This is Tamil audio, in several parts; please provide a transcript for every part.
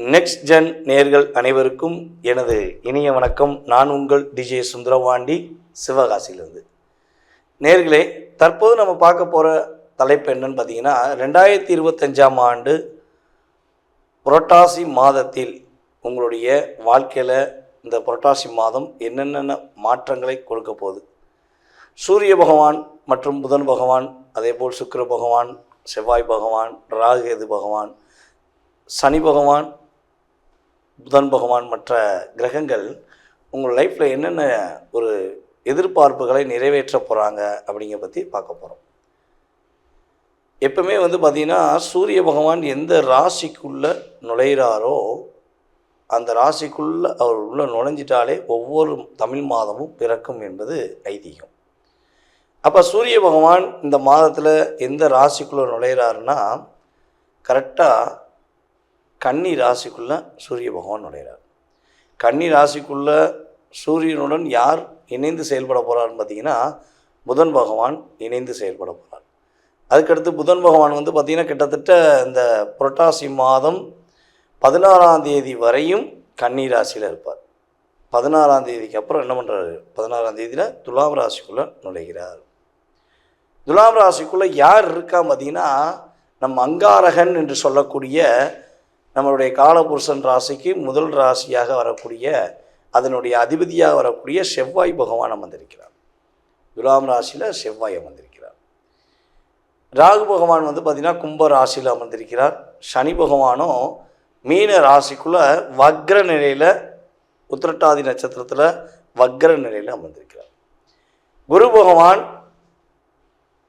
நெக்ஸ்ட் ஜென் நேர்கள் அனைவருக்கும் எனது இனிய வணக்கம். நான் உங்கள் டிஜே சுந்தரவாண்டி, சிவகாசியிலிருந்து. நேர்களே, தற்போது நம்ம பார்க்க போகிற தலைப்பு என்னன்னு பார்த்தீங்கன்னா, 2025ஆம் ஆண்டு புரட்டாசி மாதத்தில் உங்களுடைய வாழ்க்கையில் இந்த புரட்டாசி மாதம் என்னென்ன மாற்றங்களை கொடுக்க போகுது. சூரிய பகவான் மற்றும் புதன் பகவான், அதேபோல் சுக்கிர பகவான், செவ்வாய் பகவான், ராகு பகவான், சனி பகவான், புதன் பகவான் மற்ற கிரகங்கள் உங்கள் லைஃப்பில் என்னென்ன ஒரு எதிர்பார்ப்புகளை நிறைவேற்ற போகிறாங்க அப்படிங்கிற பற்றி பார்க்க போகிறோம். எப்பவுமே பார்த்திங்கன்னா, சூரிய பகவான் எந்த ராசிக்குள்ளே நுழைகிறாரோ அந்த ராசிக்குள்ளே அவர் உள்ளே நுழைஞ்சிட்டாலே ஒவ்வொரு தமிழ் மாதமும் பிறக்கும் என்பது ஐதீகம். அப்போ சூரிய பகவான் இந்த மாதத்தில் எந்த ராசிக்குள்ளே நுழைகிறாருன்னா, கரெக்டாக கன்னி ராசிக்குள்ளே சூரிய பகவான் நுழைகிறார். கன்னி ராசிக்குள்ளே சூரியனுடன் யார் இணைந்து செயல்பட போகிறார்னு பார்த்தீங்கன்னா, புதன் பகவான் இணைந்து செயல்பட போகிறார். அதுக்கடுத்து புதன் பகவான் பார்த்திங்கன்னா கிட்டத்தட்ட இந்த புரட்டாசி மாதம் 16ஆம் தேதி வரையும் கன்னி ராசியில் இருப்பார். 16ஆம் தேதிக்கு அப்புறம் என்ன பண்ணுறாரு, 16ஆம் தேதியில் துலாம் ராசிக்குள்ளே நுழைகிறார். துலாம் ராசிக்குள்ளே யார் இருக்கா பார்த்தீங்கன்னா, நம்ம அங்காரகன் என்று சொல்லக்கூடிய நம்மளுடைய காலபுருஷன் ராசிக்கு முதல் ராசியாக வரக்கூடிய, அதனுடைய அதிபதியாக வரக்கூடிய செவ்வாய் பகவான் அமர்ந்திருக்கிறார். துலாம் ராசியில் செவ்வாய் அமர்ந்திருக்கிறார். ராகு பகவான் பார்த்திங்கன்னா கும்ப ராசியில் அமர்ந்திருக்கிறார். சனி பகவானும் மீன ராசிக்குள்ளே வக்ர நிலையில், உத்திரட்டாதி நட்சத்திரத்தில் வக்ர நிலையில் அமர்ந்திருக்கிறார். குரு பகவான்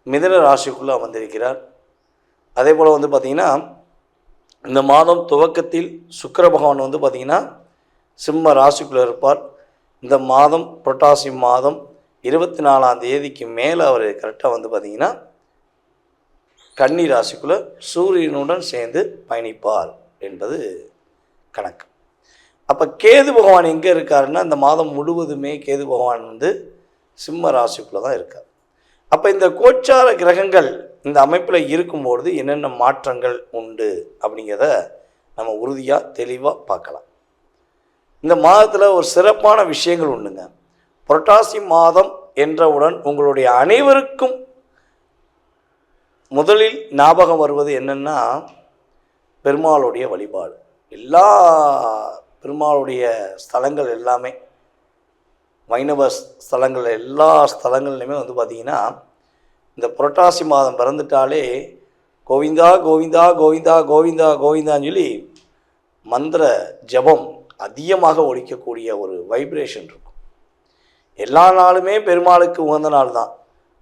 மிதுன ராசிக்குள்ளே அமர்ந்திருக்கிறார். அதே போல் பார்த்திங்கன்னா இந்த மாதம் துவக்கத்தில் சுக்கிர பகவான் பார்த்திங்கன்னா சிம்ம ராசிக்குள்ளே இருப்பார். இந்த மாதம் புரட்டாசி மாதம் 24ஆம் தேதிக்கு மேலே அவர் கரெக்டாக பார்த்திங்கன்னா கன்னி ராசிக்குள்ளே சூரியனுடன் சேர்ந்து பயணிப்பார் என்பது கணக்கு. அப்போ கேது பகவான் எங்கே இருக்காருன்னா, இந்த மாதம் முழுவதுமே கேது பகவான் சிம்ம ராசிக்குள்ளே தான் இருக்கார். அப்போ இந்த கோச்சார கிரகங்கள் இந்த அமைப்பில் இருக்கும்பொழுது என்னென்ன மாற்றங்கள் உண்டு அப்படிங்கிறத நம்ம உறுதியாக தெளிவாக பார்க்கலாம். இந்த மாதத்தில் ஒரு சிறப்பான விஷயங்கள் உண்டுங்க. புரட்டாசி மாதம் என்றவுடன் உங்களுடைய அனைவருக்கும் முதலில் ஞாபகம் வருவது என்னென்னா, பெருமாளுடைய வழிபாடு. எல்லா பெருமாளுடைய ஸ்தலங்கள் எல்லாமே, வைணவ ஸ்தலங்கள் எல்லா ஸ்தலங்கள்லையுமே பார்த்திங்கன்னா இந்த புரட்டாசி மாதம் பிறந்துட்டாலே கோவிந்தா கோவிந்தா கோவிந்தா கோவிந்தா கோவிந்தான்னு சொல்லி மந்திர ஜபம் அதிகமாக ஒலிக்கக்கூடிய ஒரு வைப்ரேஷன் இருக்கும். எல்லா நாளுமே பெருமாளுக்கு உகந்த நாள் தான்.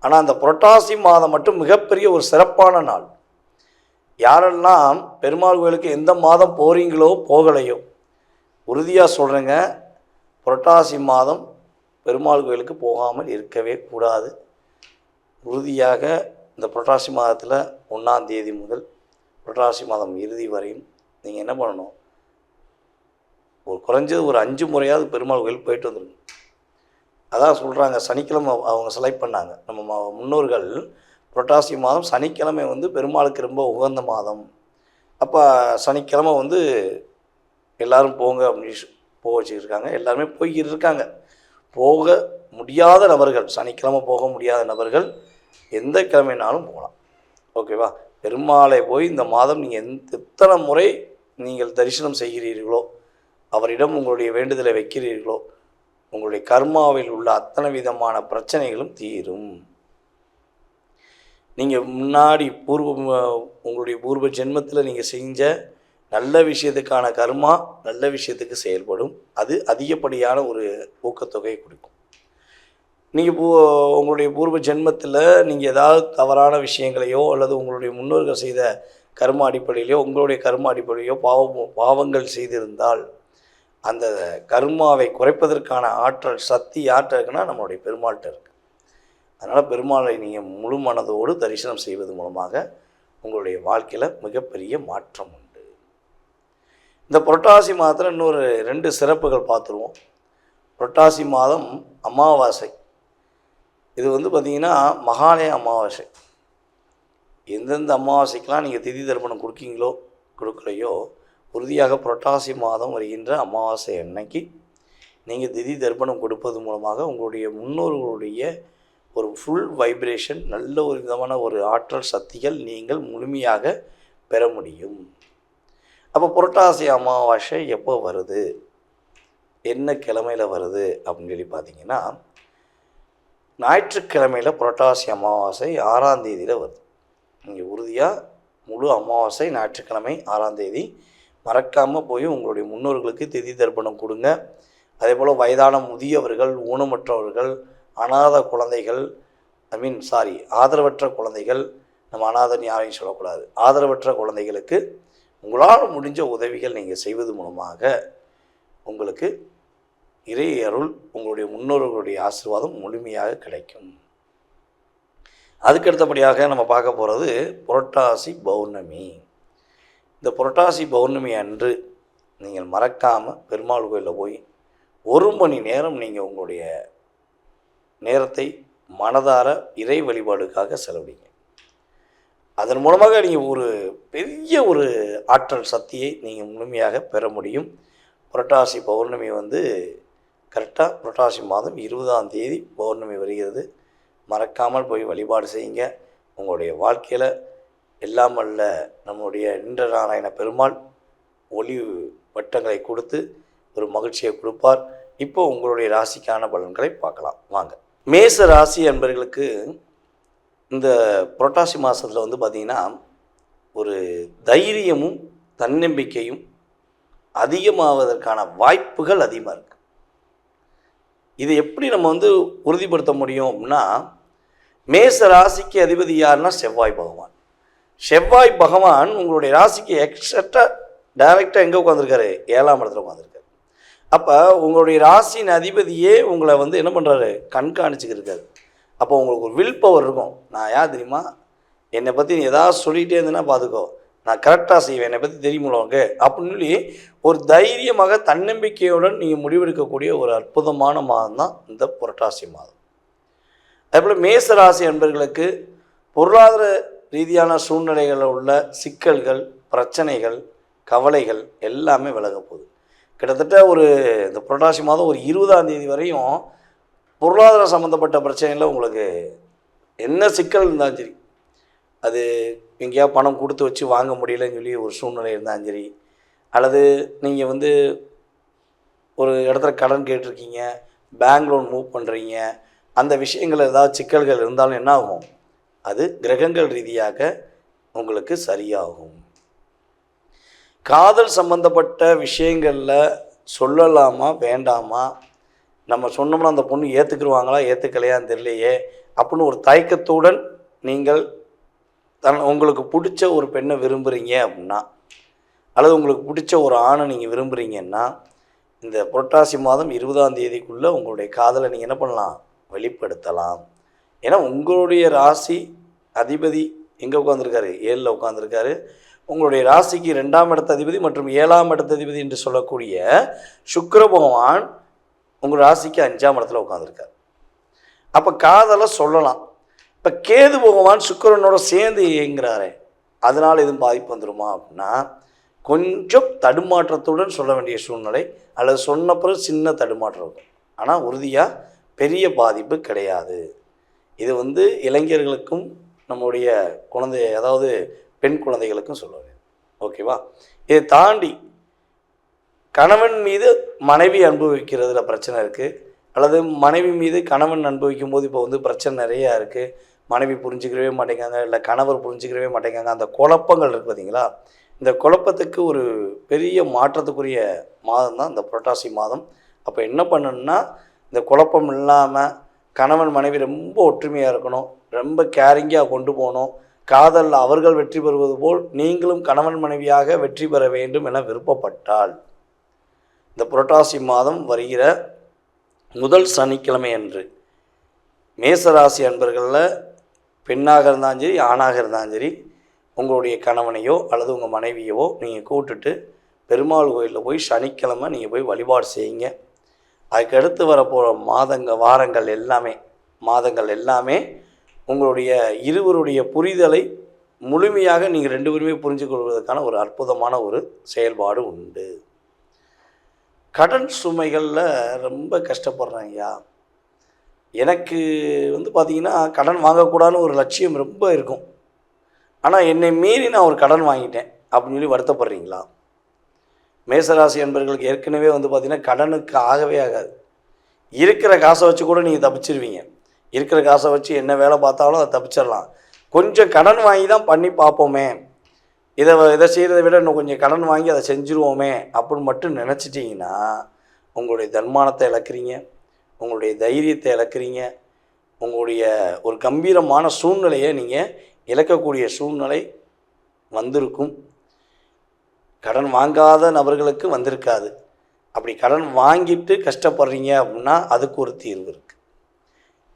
ஆனால் அந்த புரட்டாசி மாதம் மட்டும் மிகப்பெரிய ஒரு சிறப்பான நாள். யாரெல்லாம் பெருமாள் கோயிலுக்கு எந்த மாதம் போகிறீங்களோ போகலையோ, உறுதியாக சொல்கிறேங்க, புரட்டாசி மாதம் பெருமாள் கோயிலுக்கு போகாமல் இருக்கவே கூடாது. உறுதியாக இந்த புரட்டாசி மாதத்தில் 1ஆம் தேதி முதல் புரட்டாசி மாதம் இறுதி வரையும் நீங்கள் என்ன பண்ணணும், குறைஞ்சது ஒரு 5 முறையாவது பெருமாள் கோயிலுக்கு போயிட்டு வந்துடுங்க. அதான் சொல்கிறாங்க, சனிக்கிழமை அவங்க செலக்ட் பண்ணாங்க நம்ம முன்னோர்கள். புரட்டாசி மாதம் சனிக்கிழமை பெருமாளுக்கு ரொம்ப உகந்த மாதம். அப்போ சனிக்கிழமை எல்லோரும் போங்க அப்படின்னு போக வச்சுருக்காங்க. எல்லாருமே போய்கிட்டு இருக்காங்க. போக முடியாத நபர்கள், சனிக்கிழமை போக முடியாத நபர்கள் எந்த கிழமைனாலும் போகலாம். ஓகேவா? பெருமாளை போய் இந்த மாதம் நீங்கள் எத்தனை முறை நீங்கள் தரிசனம் செய்கிறீர்களோ, அவரிடம் உங்களுடைய வேண்டுதலை வைக்கிறீர்களோ, உங்களுடைய கர்மாவில் உள்ள அத்தனை விதமான பிரச்சனைகளும் தீரும். நீங்கள் முன்னாடி உங்களுடைய பூர்வ ஜென்மத்தில் நீங்கள் செஞ்ச நல்ல விஷயத்துக்கான கர்மா நல்ல விஷயத்துக்கு செயல்படும். அது அதிகப்படியான ஒரு ஊக்கத்தொகையை கொடுக்கும். நீங்கள் உங்களுடைய பூர்வ ஜென்மத்தில் நீங்கள் ஏதாவது தவறான விஷயங்களையோ அல்லது உங்களுடைய முன்னோர்கள் செய்த கர்ம அடிப்படையிலையோ உங்களுடைய கர்ம அடிப்படையிலையோ பாவங்கள் செய்திருந்தால் அந்த கர்மாவை குறைப்பதற்கான ஆற்றல் சக்தி யார்கிட்ட இருக்குன்னா நம்மளுடைய பெருமாள்கிட்ட இருக்குது. அதனால் பெருமாளை நீங்கள் முழு மனதோடு தரிசனம் செய்வது மூலமாக உங்களுடைய வாழ்க்கையில் மிகப்பெரிய மாற்றம் உண்டு. இந்த புரட்டாசி மாதத்தில் இன்னொரு 2 சிறப்புகள் பார்த்துருவோம். புரட்டாசி மாதம் அமாவாசை. இது பார்த்திங்கன்னா மகாலய அமாவாசை. எந்தெந்த அமாவாசைக்கெலாம் நீங்கள் திதி தர்ப்பணம் கொடுக்கீங்களோ கொடுக்கலையோ உறுதியாக புரட்டாசி மாதம் வருகின்ற அமாவாசை அன்னைக்கு நீங்கள் திதி தர்ப்பணம் கொடுப்பது மூலமாக உங்களுடைய முன்னோர்களுடைய ஒரு ஃபுல் வைப்ரேஷன், நல்ல ஒரு விதமான ஒரு ஆற்றல் சக்திகள் நீங்கள் முழுமையாக பெற முடியும். அப்போ புரட்டாசி அமாவாசை எப்போ வருது, என்ன கிழமையில் வருது அப்படின்னு சொல்லி பார்த்தீங்கன்னா, ஞாயிற்றுக்கிழமையில் புரட்டாசி அமாவாசை 6ஆம் தேதியில் வருது. நீங்கள் உறுதியாக முழு அமாவாசை ஞாயிற்றுக்கிழமை 6ஆம் தேதி மறக்காமல் போய் உங்களுடைய முன்னோர்களுக்கு திதி தர்ப்பணம் கொடுங்க. அதே போல் வயதான முதியவர்கள், ஊனமற்றவர்கள், அநாத குழந்தைகள், ஆதரவற்ற குழந்தைகள், நம்ம அநாதன் யாரையும் சொல்லக்கூடாது, ஆதரவற்ற குழந்தைகளுக்கு உங்களால் முடிஞ்ச உதவிகள் நீங்கள் செய்வது மூலமாக உங்களுக்கு இறை அருள், உங்களுடைய முன்னோர்களுடைய ஆசீர்வாதம் முழுமையாக கிடைக்கும். அதுக்கடுத்தபடியாக நம்ம பார்க்க போகிறது புரட்டாசி பௌர்ணமி. இந்த புரட்டாசி பௌர்ணமி அன்று நீங்கள் மறக்காமல் பெருமாள் கோயிலில் போய் 1 மணி நேரம் நீங்கள் உங்களுடைய நேரத்தை மனதார இறை வழிபாடுக்காக செலவிடுங்க. அதன் மூலமாக நீங்கள் ஒரு பெரிய ஒரு ஆற்றல் சக்தியை நீங்கள் முழுமையாக பெற முடியும். புரட்டாசி பௌர்ணமி கரெக்டாக புரட்டாசி மாதம் 20ஆம் தேதி பௌர்ணமி வருகிறது. மறக்காமல் போய் வழிபாடு செய்யுங்க. உங்களுடைய வாழ்க்கையில் எல்லாம் வல்ல நம்முடைய நின்ற நாராயண பெருமாள் ஒளி வட்டங்களை கொடுத்து ஒரு மகிழ்ச்சியை கொடுப்பார். இப்போ உங்களுடைய ராசிக்கான பலன்களை பார்க்கலாம் வாங்க. மேச ராசி என்பவர்களுக்கு இந்த புரட்டாசி மாதத்தில் பார்த்திங்கன்னா ஒரு தைரியமும் தன்னம்பிக்கையும் அதிகமாவதற்கான வாய்ப்புகள் அதிகமாக இருக்குது. இதை எப்படி நம்ம உறுதிப்படுத்த முடியும் அப்படின்னா, மேச ராசிக்கு அதிபதி யாருன்னா செவ்வாய் பகவான். செவ்வாய் பகவான் உங்களுடைய ராசிக்கு எக்ஸாக்டாக டைரெக்டாக எங்கே உட்காந்துருக்காரு, 7ஆம் இடத்துல உட்காந்துருக்காரு. அப்போ உங்களுடைய ராசியின் அதிபதியே உங்களை என்ன பண்ணுறாரு, கண்காணிச்சுக்கிருக்காரு. அப்போ உங்களுக்கு ஒரு வில் பவர் இருக்கும். நான் யார் தெரியுமா, என்னை பற்றி நீ ஏதாவது சொல்லிகிட்டே இருந்தேன்னா பார்த்துக்கோ, நான் கரெக்டாக செய்வேன், என்னை பற்றி தெரியுமில்லவங்க அப்படின்னு சொல்லி ஒரு தைரியமாக தன்னம்பிக்கையுடன் நீங்கள் முடிவெடுக்கக்கூடிய ஒரு அற்புதமான மாதம் தான் இந்த புரட்டாசி மாதம். அதேபோல் மேசராசி என்பவர்களுக்கு பொருளாதார ரீதியான சூழ்நிலைகளில் உள்ள சிக்கல்கள், பிரச்சனைகள், கவலைகள் எல்லாமே விலக போகுது. கிட்டத்தட்ட இந்த புரட்டாசி மாதம் ஒரு 20ஆம் தேதி வரையும் பொருளாதார சம்மந்தப்பட்ட பிரச்சனையில் உங்களுக்கு என்ன சிக்கல் இருந்தாலும் சரி, அது எங்கேயா பணம் கொடுத்து வச்சு வாங்க முடியலன்னு சொல்லி ஒரு சூழ்நிலை இருந்தாலும் சரி, அல்லது நீங்கள் ஒரு இடத்துல கடன் கேட்டிருக்கீங்க, பேங்க் லோன் மூவ் பண்ணுறீங்க, அந்த விஷயங்கள் ஏதாவது சிக்கல்கள் இருந்தாலும் என்ன ஆகும், அது கிரகங்கள் ரீதியாக உங்களுக்கு சரியாகும். காதல் சம்பந்தப்பட்ட விஷயங்களில் சொல்லலாமா வேண்டாமா, நம்ம சொன்னோம்னா அந்த பொண்ணு ஏற்றுக்குருவாங்களா ஏற்றுக்கலையான்னு தெரியலையே அப்படின்னு ஒரு தயக்கத்துடன் நீங்கள் உங்களுக்கு பிடிச்ச ஒரு பெண்ணை விரும்புகிறீங்க அப்படின்னா, அல்லது உங்களுக்கு பிடிச்ச ஒரு ஆணை நீங்கள் விரும்புகிறீங்கன்னா, இந்த புரட்டாசி மாதம் 20ஆம் தேதிக்குள்ளே உங்களுடைய காதலை நீங்கள் என்ன பண்ணலாம், வெளிப்படுத்தலாம். ஏன்னா உங்களுடைய ராசி அதிபதி எங்கே உட்காந்துருக்காரு, 7ல் உட்காந்துருக்காரு. உங்களுடைய ராசிக்கு 2ஆம் இடத்த அதிபதி மற்றும் 7ஆம் இடத்த அதிபதி என்று சொல்லக்கூடிய சுக்கிர பகவான் உங்கள் ராசிக்கு 5ஆம் இடத்துல உட்காந்துருக்கார். அப்போ காதலை சொல்லலாம். இப்போ கேது பகவான் சுக்கிரனோட சேர்ந்து இயங்குறாரு, அதனால் எதுவும் பாதிப்பு வந்துடுமா அப்படின்னா, கொஞ்சம் தடுமாற்றத்துடன் சொல்ல வேண்டிய சூழ்நிலை, அல்லது சொன்ன பிறகு சின்ன தடுமாற்றம் இருக்கும். ஆனால் உறுதியாக பெரிய பாதிப்பு கிடையாது. இது இளைஞர்களுக்கும் நம்முடைய குழந்தை, அதாவது பெண் குழந்தைகளுக்கும் சொல்ல வேண்டும். ஓகேவா? இதை தாண்டி கணவன் மீது மனைவி அனுபவிக்கிறதுல பிரச்சனை இருக்குது, அல்லது மனைவி மீது கணவன் அனுபவிக்கும் போது இப்போ பிரச்சனை நிறையா இருக்குது. மனைவி புரிஞ்சுக்கிறவே மாட்டேங்காங்க, இல்லை கணவர் புரிஞ்சுக்கிறவே மாட்டேங்காங்க. அந்த குழப்பங்கள் இருக்குது பார்த்தீங்களா, இந்த குழப்பத்துக்கு ஒரு பெரிய மாற்றத்துக்குரிய மாதம் தான் இந்த புரட்டாசி மாதம். அப்போ என்ன பண்ணணும்னா, இந்த குழப்பம் இல்லாமல் கணவன் மனைவி ரொம்ப ஒற்றுமையாக இருக்கணும், ரொம்ப கேரிங்காக கொண்டு போகணும். காதலில் அவர்கள் வெற்றி பெறுவது போல் நீங்களும் கணவன் மனைவியாக வெற்றி பெற வேண்டும் என விருப்பப்பட்டால், இந்த புரட்டாசி மாதம் வருகிற முதல் சனிக்கிழமை அன்று மேசராசி அன்பர்களில் பெண்ணாக இருந்தாலும் சரி ஆணாக இருந்தாலும் சரி, உங்களுடைய கணவனையோ அல்லது உங்கள் மனைவியவோ நீங்கள் கூப்பிட்டுட்டு பெருமாள் கோயிலில் போய் சனிக்கிழமை நீங்கள் போய் வழிபாடு செய்யுங்க. அதுக்கு அடுத்து வரப்போகிற வாரங்கள் எல்லாமே உங்களுடைய இருவருடைய புரிதலை முழுமையாக நீங்கள் 2 பேருமே புரிஞ்சு கொள்வதற்கான ஒரு அற்புதமான ஒரு செயல்பாடு உண்டு. கடன் சுமைகளில் ரொம்ப கஷ்டப்படுறேன்யா. எனக்கு பார்த்திங்கன்னா கடன் வாங்கக்கூடாதுன்னு ஒரு லட்சியம் ரொம்ப இருக்கும். ஆனால் என்னை மீறி நான் ஒரு கடன் வாங்கிட்டேன் அப்படின்னு சொல்லி வருத்தப்படுறீங்களா? மேசராசி என்பவர்களுக்கு ஏற்கனவே பார்த்திங்கன்னா கடனுக்கு ஆகவே ஆகாது. இருக்கிற காசை வச்சு கூட நீங்கள் தப்பிச்சிருவீங்க. இருக்கிற காசை வச்சு என்ன வேலை பார்த்தாலும் அதை தப்பிச்சிடலாம். கொஞ்சம் கடன் வாங்கி தான் பண்ணி பார்ப்போமே, இதை செய்கிறத விட இன்னும் கொஞ்சம் கடன் வாங்கி அதை செஞ்சுருவோமே அப்படின்னு மட்டும் நினச்சிட்டிங்கன்னா உங்களுடைய தன்மானத்தை இழக்கிறீங்க, உங்களுடைய தைரியத்தை இழக்கிறீங்க, உங்களுடைய ஒரு கம்பீரமான சூழ்நிலையை நீங்கள் இழக்கக்கூடிய சூழ்நிலை வந்திருக்கும். கடன் வாங்காத நபர்களுக்கு வந்திருக்காது. அப்படி கடன் வாங்கிட்டு கஷ்டப்படுறீங்க அப்படின்னா அதுக்கு ஒரு தீர்வு இருக்குது.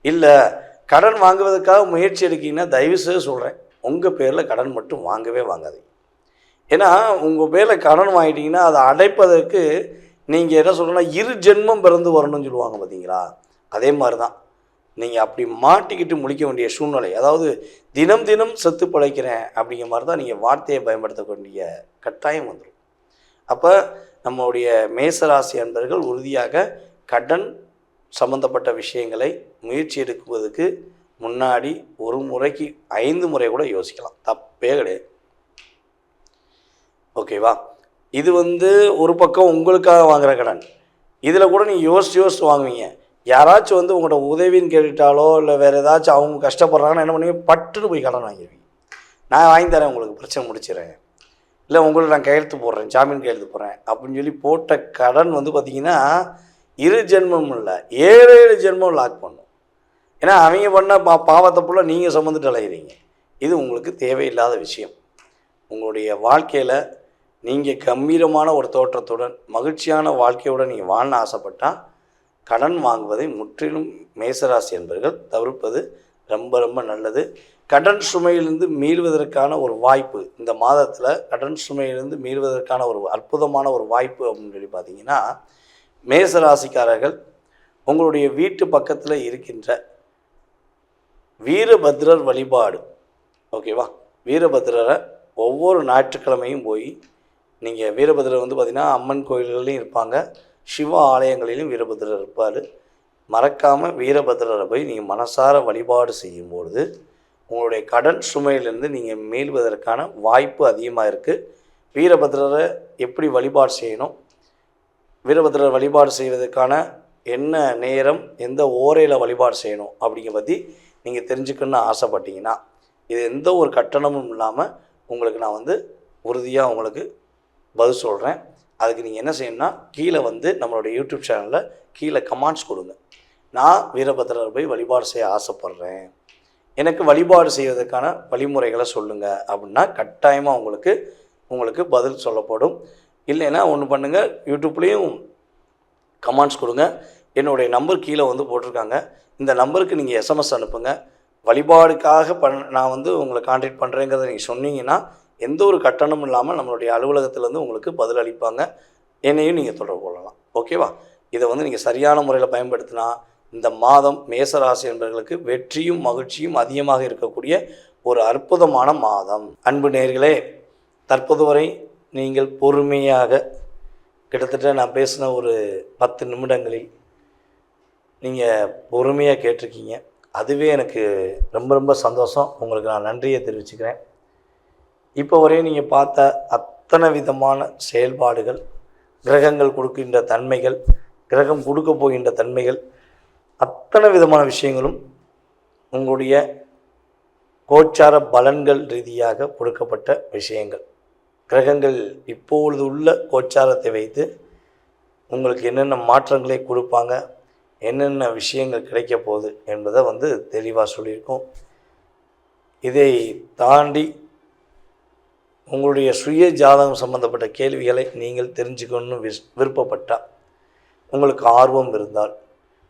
இல்லை கடன் வாங்குவதற்காக முயற்சி எடுக்கிங்கன்னா தயவுசெய்து சொல்கிறேன், உங்கள் பேரில் கடன் மட்டும் வாங்கவே வாங்காதீங்க. ஏன்னா உங்கள் பேரில் கடன் வாங்கிட்டீங்கன்னா அதை அடைப்பதற்கு நீங்கள் என்ன சொல்கிறேன்னா 2 ஜென்மம் பிறந்து வரணும்னு சொல்லுவாங்க பார்த்தீங்களா? அதே மாதிரி தான் நீங்கள் அப்படி மாட்டிக்கிட்டு முழிக்க வேண்டிய சூழ்நிலை. அதாவது தினம் தினம் செத்து பிழைக்கிறேன் அப்படிங்கிற மாதிரி தான் நீங்கள் வார்த்தையை பயன்படுத்த வேண்டிய கட்டாயம் வந்துடும். அப்போ நம்மளுடைய மேசராசி அன்பர்கள் உறுதியாக கடன் சம்பந்தப்பட்ட விஷயங்களை முயற்சி எடுக்குவதற்கு முன்னாடி ஒரு முறைக்கு 5 முறை கூட யோசிக்கலாம், தப்பே கிடையாது. ஓகேவா? இது ஒரு பக்கம் உங்களுக்காக வாங்குகிற கடன். இதில் கூட நீங்கள் யோசித்து வாங்குவீங்க. யாராச்சும் உங்கள்கிட்ட உதவின்னு கேட்டுட்டாலோ இல்லை வேறு ஏதாச்சும் அவங்க கஷ்டப்படுறாங்கன்னா என்ன பண்ணுவீங்க, பட்டுன்னு போய் கடன் வாங்கிடுவீங்க. நான் வாங்கி தரேன், உங்களுக்கு பிரச்சனை முடிச்சிடறேன், இல்லை உங்களுக்கு நான் கையெழுத்து போடுறேன், ஜாமீன் கையெழுத்து போடுறேன் அப்படின்னு சொல்லி போட்ட கடன் பார்த்திங்கன்னா 2 ஜென்மம் இல்லை 7 ஜென்மம் லாக் பண்ணும். ஏன்னா அவங்க பண்ண பாவத்தை போல் நீங்கள் சுமந்துட்டு அலைகிறீங்க. இது உங்களுக்கு தேவையில்லாத விஷயம். உங்களுடைய வாழ்க்கையில் நீங்கள் கம்பீரமான ஒரு தோற்றத்துடன் மகிழ்ச்சியான வாழ்க்கையுடன் நீங்கள் வாழ ஆசைப்பட்டால் கடன் வாங்குவதை முற்றிலும் மேசராசி என்பவர்கள் தவிர்ப்பது ரொம்ப ரொம்ப நல்லது. கடன் சுமையிலிருந்து மீள்வதற்கான ஒரு வாய்ப்பு இந்த மாதத்தில், கடன் சுமையிலிருந்து மீள்வதற்கான ஒரு அற்புதமான ஒரு வாய்ப்பு அப்படின்னு சொல்லி பார்த்தீங்கன்னா, மேசராசிக்காரர்கள் உங்களுடைய வீட்டு பக்கத்தில் இருக்கின்ற வீரபத்ரர் வழிபாடு, ஓகேவா? வீரபத்ரரை ஒவ்வொரு ஞாயிற்றுக்கிழமையும் போய் நீங்கள் வீரபத்ரர் பார்த்திங்கன்னா அம்மன் கோயில்கள்லையும் இருப்பாங்க, சிவ ஆலயங்களிலும் வீரபத்ரர் இருப்பார். மறக்காமல் வீரபத்ரரை போய் நீங்கள் மனசார வழிபாடு செய்யும்பொழுது உங்களுடைய கடன் சுமையிலிருந்து நீங்கள் மீள்வதற்கான வாய்ப்பு அதிகமாக இருக்குது. வீரபத்ரரை எப்படி வழிபாடு செய்யணும், வீரபத்ரர் வழிபாடு செய்வதற்கான என்ன நேரம், எந்த ஓரையில் வழிபாடு செய்யணும் அப்படிங்கிற பற்றி நீங்கள் தெரிஞ்சுக்கணுன்னு ஆசைப்பட்டீங்கன்னா இது எந்த ஒரு கட்டணமும் இல்லாமல் உங்களுக்கு நான் உறுதியாக உங்களுக்கு பதில் சொல்கிறேன். அதுக்கு நீங்கள் என்ன செய்யணும்னா கீழே நம்மளுடைய யூடியூப் சேனலில் கீழே கமெண்ட்ஸ் கொடுங்க. நான் வீரபத்ரர் போய் வழிபாடு செய்ய ஆசைப்பட்றேன், எனக்கு வழிபாடு செய்வதற்கான வழிமுறைகளை சொல்லுங்கள் அப்படின்னா கட்டாயமாக உங்களுக்கு பதில் சொல்லப்படும். இல்லைன்னா ஒன்று பண்ணுங்கள், யூடியூப்லேயும் கமெண்ட்ஸ் கொடுங்க. என்னுடைய நம்பர் கீழே போட்டிருக்காங்க, இந்த நம்பருக்கு நீங்கள் எஸ்எம்எஸ் அனுப்புங்க. வழிபாடுக்காக நான் உங்களை கான்டாக்ட் பண்ணுறேங்கிறத நீங்கள் சொன்னீங்கன்னா எந்த ஒரு கட்டணமும் இல்லாமல் நம்மளுடைய அலுவலகத்திலேருந்து உங்களுக்கு பதில் அளிப்பாங்க. என்னையும் நீங்கள் தொடர்பு கொள்ளலாம். ஓகேவா? இதை நீங்கள் சரியான முறையில் பயன்படுத்தினா இந்த மாதம் மேசராசி என்பவர்களுக்கு வெற்றியும் மகிழ்ச்சியும் அதிகமாக இருக்கக்கூடிய ஒரு அற்புதமான மாதம். அன்பு நேயர்களே, தற்போது வரை நீங்கள் பொறுமையாக கிட்டத்தட்ட நான் பேசின ஒரு 10 நிமிடங்களில் நீங்கள் பொறுமையாக கேட்டிருக்கீங்க. அதுவே எனக்கு ரொம்ப ரொம்ப சந்தோஷம். உங்களுக்கு நான் நன்றியை தெரிவிச்சுக்கிறேன். இப்போ வரையும் நீங்கள் பார்த்த அத்தனை விதமான செயல்பாடுகள், கிரகங்கள் கொடுக்கின்ற தன்மைகள், கிரகம் கொடுக்க போகின்ற தன்மைகள், அத்தனை விதமான விஷயங்களும் உங்களுடைய கோச்சார பலன்கள் ரீதியாக கொடுக்கப்பட்ட விஷயங்கள். கிரகங்கள் இப்பொழுது உள்ள கோச்சாரத்தை வைத்து உங்களுக்கு என்னென்ன மாற்றங்களை கொடுப்பாங்க, என்னென்ன விஷயங்கள் கிடைக்க போகுது என்பதை தெளிவாக சொல்லியிருக்கோம். இதை தாண்டி உங்களுடைய சுய ஜாதகம் சம்பந்தப்பட்ட கேள்விகளை நீங்கள் தெரிஞ்சுக்கணும்னு விருப்பப்பட்டால், உங்களுக்கு ஆர்வம் இருந்தால்,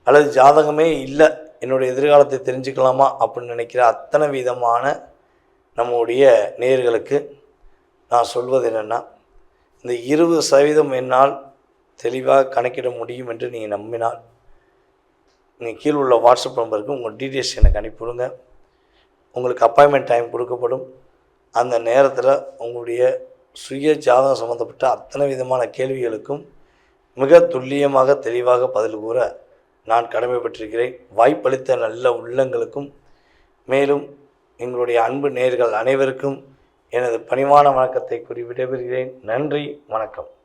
அல்லது ஜாதகமே இல்லை என்னுடைய எதிர்காலத்தை தெரிஞ்சுக்கலாமா அப்படின்னு நினைக்கிற அத்தனை விதமான நம்முடைய நேயர்களுக்கு நான் சொல்வது என்னென்னா, இந்த 20% என்னால் தெளிவாக கணக்கிட முடியும் என்று நீங்கள் நம்பினால் நீங்கள் கீழே உள்ள வாட்ஸ்அப் நம்பருக்கு உங்கள் டீட்டெயில்ஸ் எனக்கு அனுப்பிவிடுங்க. உங்களுக்கு அப்பாயின்மெண்ட் டைம் கொடுக்கப்படும். அந்த நேரத்தில் உங்களுடைய சுய ஜாதகம் சம்மந்தப்பட்ட அத்தனை விதமான கேள்விகளுக்கும் மிக துல்லியமாக தெளிவாக பதில் கூற நான் கடமைப்பட்டிருக்கிறேன். வாய்ப்பளித்த நல்ல உள்ளங்களுக்கும் மேலும் எங்களுடைய அன்பு நேயர்கள் அனைவருக்கும் எனது பணிவான வணக்கத்தை கூறி விடைபெறுகிறேன். நன்றி, வணக்கம்.